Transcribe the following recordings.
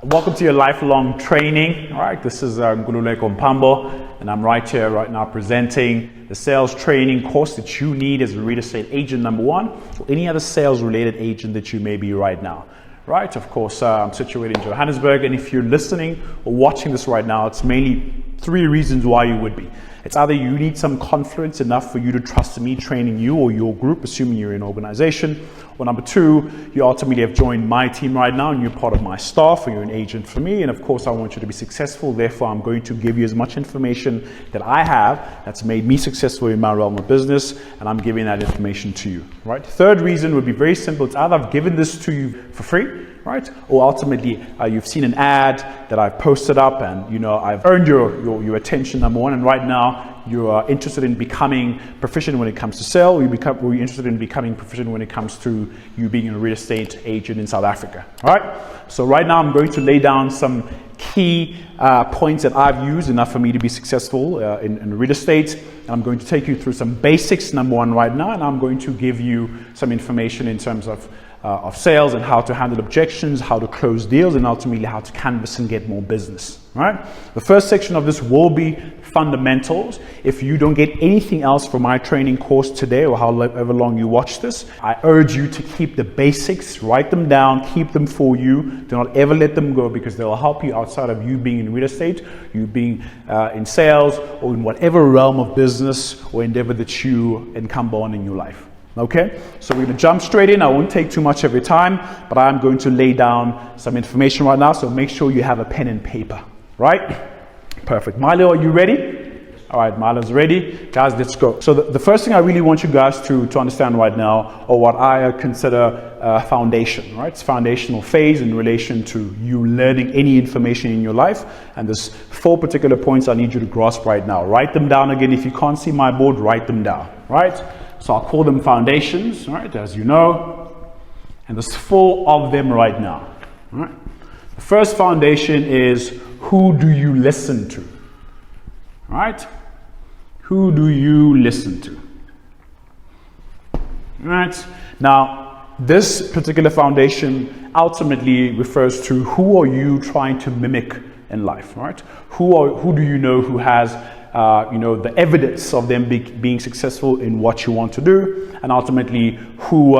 Welcome to your lifelong training. All right, this is Ngululeko Mpambo, and I'm right here right now presenting the sales training course that you need as a real estate agent number one, or any other sales related agent that you may be right now. Right, of course, I'm situated in Johannesburg, and if you're listening or watching this right now, it's mainly three reasons why you would be. It's either you need some confidence enough for you to trust me training you or your group, assuming you're in an organization. Or number two, you ultimately have joined my team right now and you're part of my staff, or you're an agent for me. And of course, I want you to be successful. Therefore, I'm going to give you as much information that I have that's made me successful in my realm of business, and I'm giving that information to you. Right? Third reason would be very simple. It's either I've given this to you for free, right? Or ultimately, you've seen an ad that I've posted up, and I've earned your attention, number one. And right now, you are interested in becoming proficient when it comes to sell, or you're interested in becoming proficient when it comes to you being a real estate agent in South Africa. All right. So right now, I'm going to lay down some key points that I've used enough for me to be successful in real estate. And I'm going to take you through some basics, number one, right now, and I'm going to give you some information in terms of sales and how to handle objections, how to close deals, and ultimately how to canvas and get more business. Right? The first section of this will be fundamentals. If you don't get anything else from my training course today, or however long you watch this, I urge you to keep the basics, write them down, keep them for you. Do not ever let them go, because they will help you outside of you being in real estate, you being in sales, or in whatever realm of business or endeavor that you encumber on in your life. Okay, so we're going to jump straight in. I won't take too much of your time, but I'm going to lay down some information right now, so make sure you have a pen and paper. Right? Perfect. Milo, are you ready? All right, Milo's ready. Guys, let's go. So the first thing I really want you guys to understand right now, or what I consider foundation, right? It's foundational phase in relation to you learning any information in your life. And there's 4 particular points I need you to grasp right now. Write them down again. If you can't see my board, write them down, right? So I'll call them foundations, right, as you know. And there's 4 of them right now. All right? The first foundation is, who do you listen to? All right? Who do you listen to? All right? Now, this particular foundation ultimately refers to who are you trying to mimic in life, right? Who do you know who has the evidence of them being successful in what you want to do, and ultimately who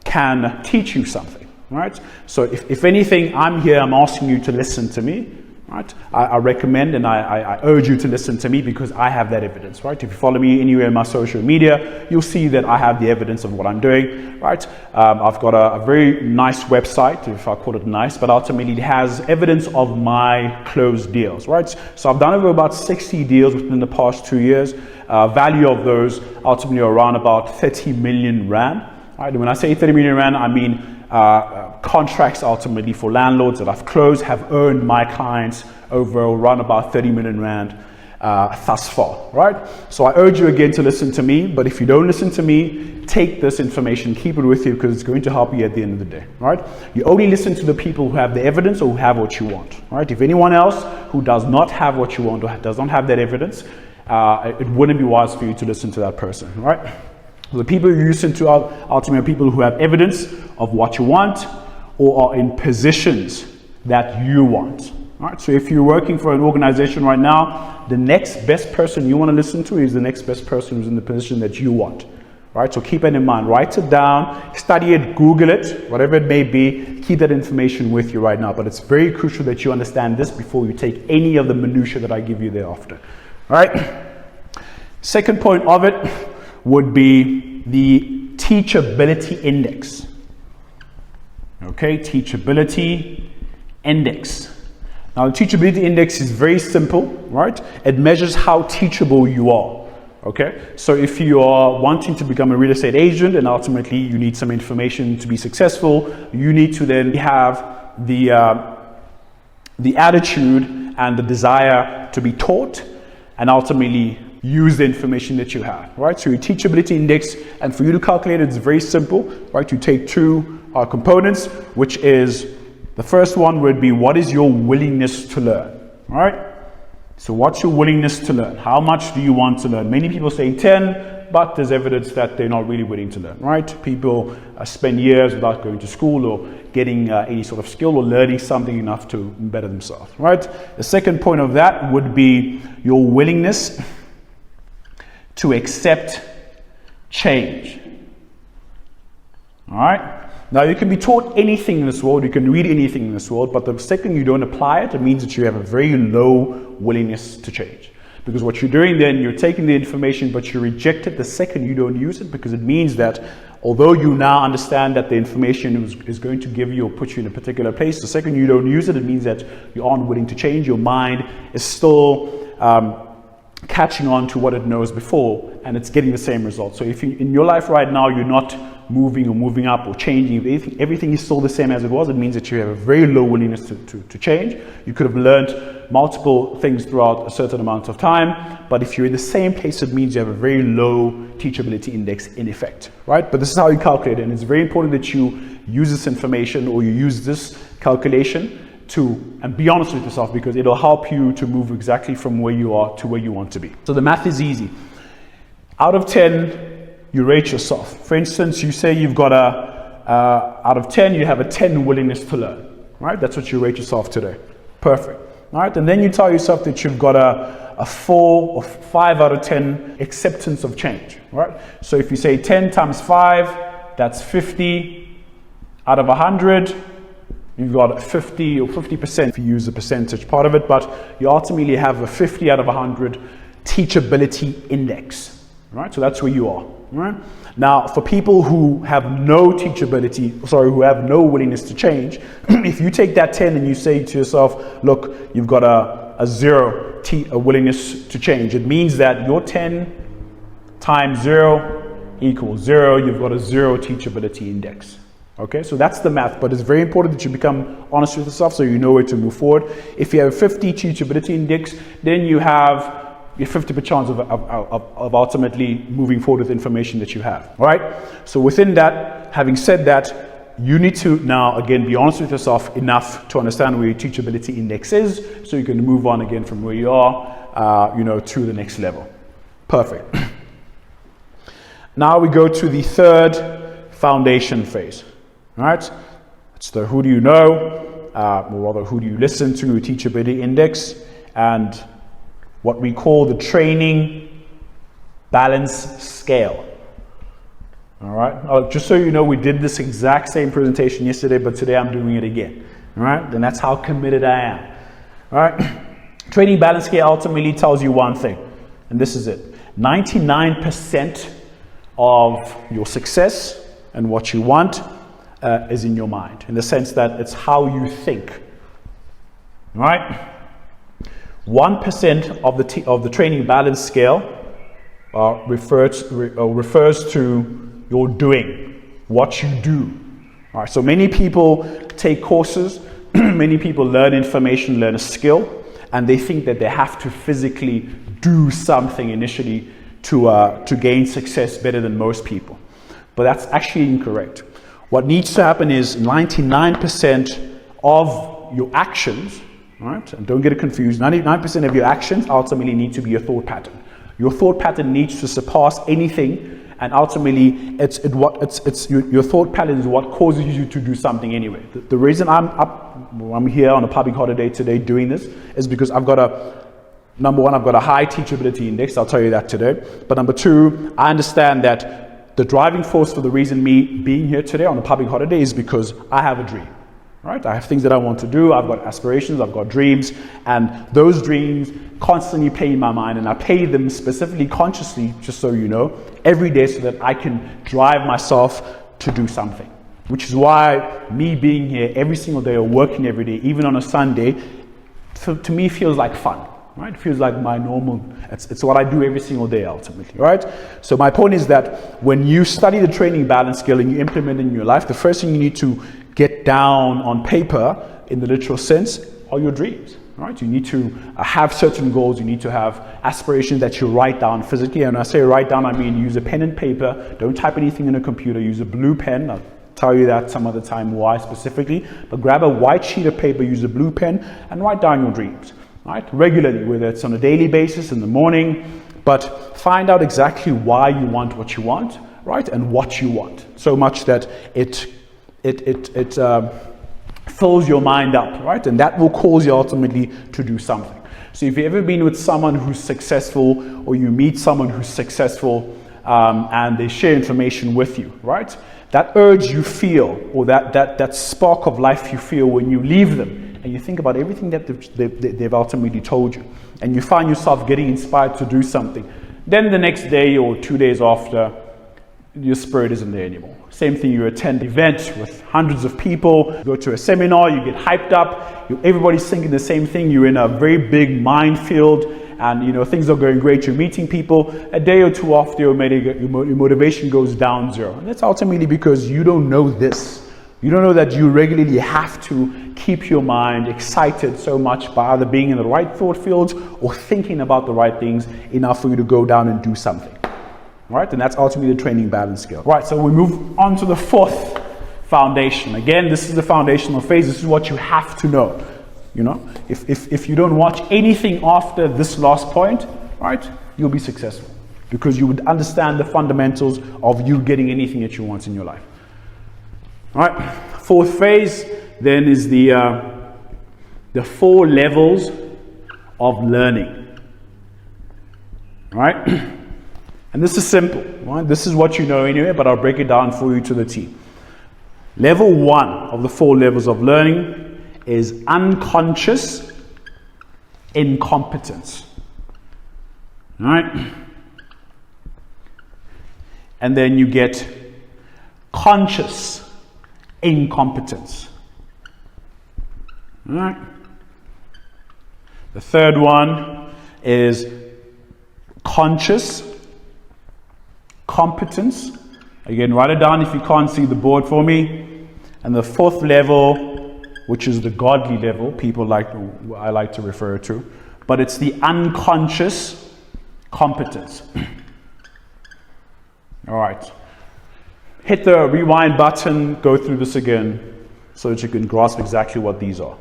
can teach you something, right? So if anything, I'm asking you to listen to me, right? I recommend and I urge you to listen to me, because I have that evidence, right? If you follow me anywhere in my social media, you'll see that I have the evidence of what I'm doing, right? I've got a very nice website, if I call it nice, but ultimately it has evidence of my closed deals, right? So I've done over about 60 deals within the past 2 years. Value of those ultimately around about 30 million rand. Right? And when I say 30 million rand, I mean contracts ultimately for landlords that I've closed have earned my clients over around about 30 million rand thus far, right? So I urge you again to listen to me, but if you don't listen to me, take this information, keep it with you, because it's going to help you at the end of the day, right? You only listen to the people who have the evidence or who have what you want, right? If anyone else who does not have what you want or does not have that evidence, it wouldn't be wise for you to listen to that person, right? The people you listen to are ultimately people who have evidence of what you want or are in positions that you want. All right? So if you're working for an organization right now, the next best person you want to listen to is the next best person who's in the position that you want. Right? So keep it in mind. Write it down, study it, Google it, whatever it may be. Keep that information with you right now. But it's very crucial that you understand this before you take any of the minutiae that I give you thereafter. All right? Second point of it would be the teachability index. Okay, teachability index. Now, the teachability index is very simple, right? It measures how teachable you are. Okay, so if you are wanting to become a real estate agent and ultimately you need some information to be successful, you need to then have the attitude and the desire to be taught and ultimately use the information that you have, right? So your teachability index, and for you to calculate it, it's very simple, right? You take 2 components, which is, the first one would be, what is your willingness to learn, right? So what's your willingness to learn? How much do you want to learn? Many people say 10, but there's evidence that they're not really willing to learn, right? People spend years without going to school or getting any sort of skill or learning something enough to better themselves, right? The second point of that would be your willingness to accept change. All right? Now, you can be taught anything in this world, you can read anything in this world, but the second you don't apply it, it means that you have a very low willingness to change. Because what you're doing then, you're taking the information, but you reject it the second you don't use it, because it means that although you now understand that the information is going to give you or put you in a particular place, the second you don't use it, it means that you aren't willing to change. Your mind is still catching on to what it knows before, and it's getting the same result. So if in your life right now you're not moving or moving up or changing, everything is still the same as it was, it means that you have a very low willingness to change. You could have learned multiple things throughout a certain amount of time, but if you're in the same place, it means you have a very low teachability index in effect, right? But this is how you calculate it, and it's very important that you use this information or you use this calculation and be honest with yourself, because it'll help you to move exactly from where you are to where you want to be. So the math is easy. Out of 10, you rate yourself. For instance, you say you've got out of 10, you have a 10 willingness to learn, right? That's what you rate yourself today. Perfect. All right, and then you tell yourself that you've got a 4 or 5 out of 10 acceptance of change, right? So if you say 10 times 5, that's 50 out of 100. You've got 50 or 50% if you use the percentage part of it, but you ultimately have a 50 out of 100 teachability index, right? So that's where you are, right? Now, for people who have no who have no willingness to change, if you take that 10 and you say to yourself, look, you've got a 0 willingness to change, it means that your 10 times 0 equals 0. You've got a 0 teachability index. Okay, so that's the math, but it's very important that you become honest with yourself so you know where to move forward. If you have a 50 teachability index, then you have your 50% chance of ultimately moving forward with information that you have. All right, so within that, having said that, you need to now again be honest with yourself enough to understand where your teachability index is, so you can move on again from where you are, to the next level. Perfect. Now we go to the third foundation phase. All right, it's the who do you know, or rather who do you listen to, teachability index, and what we call the training balance scale. All right, just so you know, we did this exact same presentation yesterday, but today I'm doing it again. All right, and that's how committed I am. All right, training balance scale ultimately tells you one thing, and this is it: 99% of your success and what you want is in your mind, in the sense that it's how you think. Right? 1% of the training balance scale refers to your doing, what you do. All right, so many people take courses, many people learn information, learn a skill, and they think that they have to physically do something initially to gain success better than most people. But that's actually incorrect. What needs to happen is 99% of your actions, right? And don't get it confused, 99% of your actions ultimately need to be your thought pattern. Your thought pattern needs to surpass anything, and ultimately your thought pattern is what causes you to do something anyway. The reason I'm here on a public holiday today doing this is because number one, I've got a high teachability index, I'll tell you that today. But number two, I understand that the driving force for the reason me being here today on a public holiday is because I have a dream, right? I have things that I want to do, I've got aspirations, I've got dreams, and those dreams constantly play in my mind, and I play them specifically consciously, just so you know, every day so that I can drive myself to do something. Which is why me being here every single day or working every day, even on a Sunday, to me feels like fun. Right? It feels like my normal, it's what I do every single day ultimately, right? So my point is that when you study the training balance scale and you implement it in your life, the first thing you need to get down on paper, in the literal sense, are your dreams, right? You need to have certain goals, you need to have aspirations that you write down physically. And when I say write down, I mean use a pen and paper, don't type anything in a computer, use a blue pen. I'll tell you that some other time why specifically, but grab a white sheet of paper, use a blue pen, and write down your dreams. Right? Regularly, whether it's on a daily basis, in the morning, but find out exactly why you want what you want, right? And what you want. So much that it fills your mind up, right? And that will cause you ultimately to do something. So if you've ever been with someone who's successful, or you meet someone who's successful, and they share information with you, right? That urge you feel, or that spark of life you feel when you leave them, and you think about everything that they've ultimately told you, and you find yourself getting inspired to do something. Then the next day or 2 days after, your spirit isn't there anymore. Same thing, you attend an event with hundreds of people, you go to a seminar, you get hyped up, everybody's thinking the same thing, you're in a very big minefield, and things are going great, you're meeting people. A day or two after, your motivation goes down zero. And that's ultimately because you don't know this. You don't know that you regularly have to keep your mind excited so much by either being in the right thought fields or thinking about the right things enough for you to go down and do something. Right? And that's ultimately the training balance skill. Right, so we move on to the fourth foundation. Again, this is the foundational phase. This is what you have to know. If you don't watch anything after this last point, right, you'll be successful because you would understand the fundamentals of you getting anything that you want in your life. All right, fourth phase then is the 4 levels of learning. All right, and this is simple. Right? This is what you know anyway, but I'll break it down for you to the T. Level 1 of the 4 levels of learning is unconscious incompetence. All right? And then you get conscious incompetence. All right? The third one is conscious competence. Again, write it down if you can't see the board for me. And the fourth level, which is the godly level, I like to refer to, but it's the unconscious competence. All right. Hit the rewind button, go through this again so that you can grasp exactly what these are.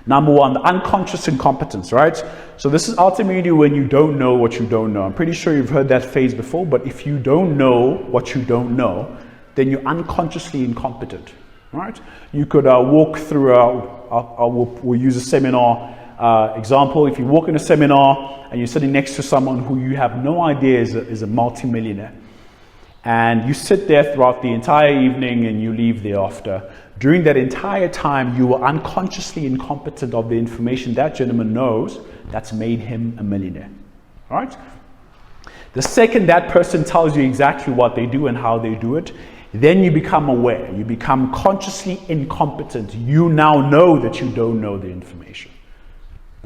Number 1, the unconscious incompetence, right? So this is ultimately when you don't know what you don't know. I'm pretty sure you've heard that phrase before, but if you don't know what you don't know, then you're unconsciously incompetent, right? You could walk through, we'll use a seminar example. If you walk in a seminar and you're sitting next to someone who you have no idea is a multimillionaire, and you sit there throughout the entire evening and you leave thereafter, during that entire time you were unconsciously incompetent of the information that gentleman knows that's made him a millionaire, all right? The second that person tells you exactly what they do and how they do it, then you become aware, you become consciously incompetent. You now know that you don't know the information.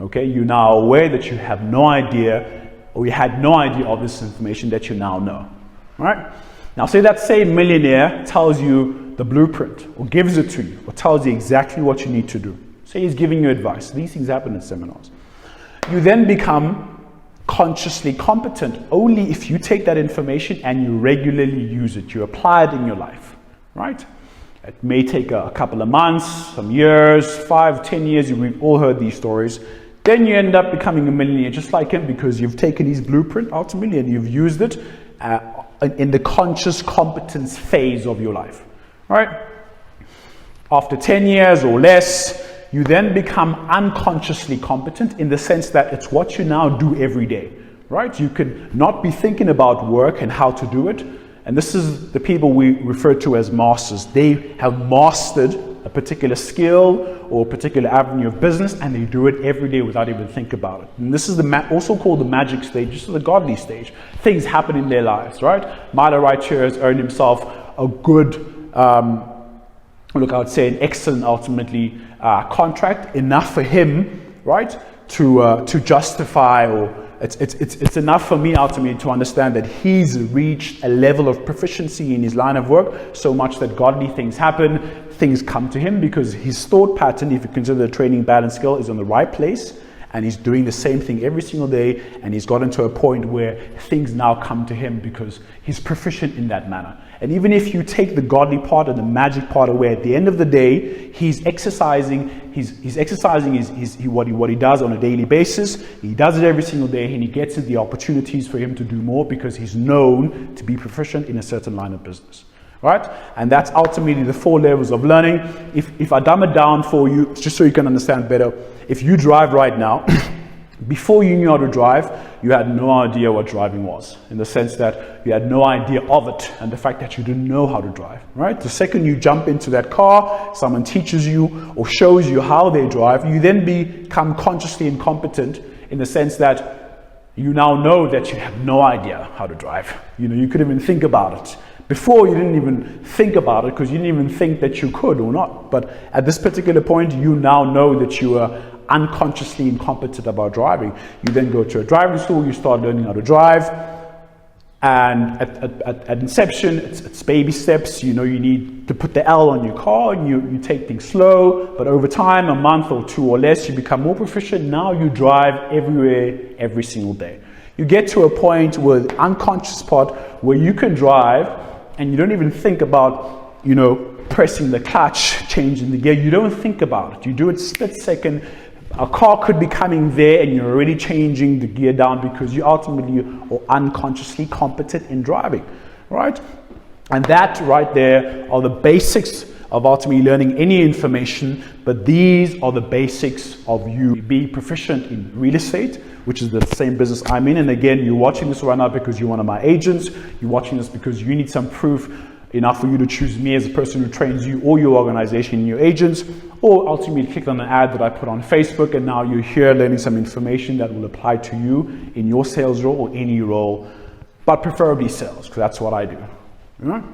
Okay, you're now aware that you have no idea, or you had no idea of this information that you now know. All right? Now say that same millionaire tells you the blueprint, or gives it to you, or tells you exactly what you need to do. Say he's giving you advice. These things happen in seminars. You then become consciously competent only if you take that information and you regularly use it. You apply it in your life, right? It may take a couple of months, some years, 5, 10 years. We've all heard these stories. Then you end up becoming a millionaire just like him because you've taken his blueprint ultimately and you've used it in the conscious competence phase of your life, right? After 10 years or less, you then become unconsciously competent in the sense that it's what you now do every day, right? You could not be thinking about work and how to do it. And this is the people we refer to as masters. They have mastered a particular skill or a particular avenue of business, and they do it every day without even thinking about it. And this is also called the magic stage. This is the godly stage. Things happen in their lives, right? Milo right here has earned himself a good, I would say an excellent, ultimately, contract, enough for him, right, to justify, or it's enough for me ultimately to understand that he's reached a level of proficiency in his line of work so much that godly things happen, things come to him because his thought pattern, if you consider the training balance skill, is on the right place, and he's doing the same thing every single day, and he's gotten to a point where things now come to him because he's proficient in that manner. And even if you take the godly part and the magic part away, at the end of the day, he's exercising. He's exercising what he does on a daily basis. He does it every single day, and he gets the opportunities for him to do more because he's known to be proficient in a certain line of business. Right? And that's ultimately the 4 levels of learning. If I dumb it down for you, just so you can understand better, if you drive right now, before you knew how to drive, you had no idea what driving was, in the sense that you had no idea of it and the fact that you didn't know how to drive, right? The second you jump into that car, someone teaches you or shows you how they drive, you then become consciously incompetent in the sense that you now know that you have no idea how to drive. You know, you couldn't even think about it. Before, you didn't even think about it because you didn't even think that you could or not. But at this particular point, you now know that you are unconsciously incompetent about driving. You then go to a driving school, you start learning how to drive. And at inception, it's baby steps. You know, you need to put the L on your car, and you take things slow. But over time, a month or 2 or less, you become more proficient. Now you drive everywhere, every single day. You get to a point where the unconscious part where you can drive and you don't even think about, you know, pressing the clutch, changing the gear. You don't think about it. You do it split second. A car could be coming there and you're already changing the gear down because you ultimately are unconsciously competent in driving, right? And that right there are the basics of ultimately learning any information, but these are the basics of you being proficient in real estate, which is the same business I'm in. And again, you're watching this right now because you're one of my agents. You're watching this because you need some proof enough for you to choose me as a person who trains you or your organization and your agents, or ultimately click on an ad that I put on Facebook, and now you're here learning some information that will apply to you in your sales role or any role, but preferably sales, because that's what I do. All right?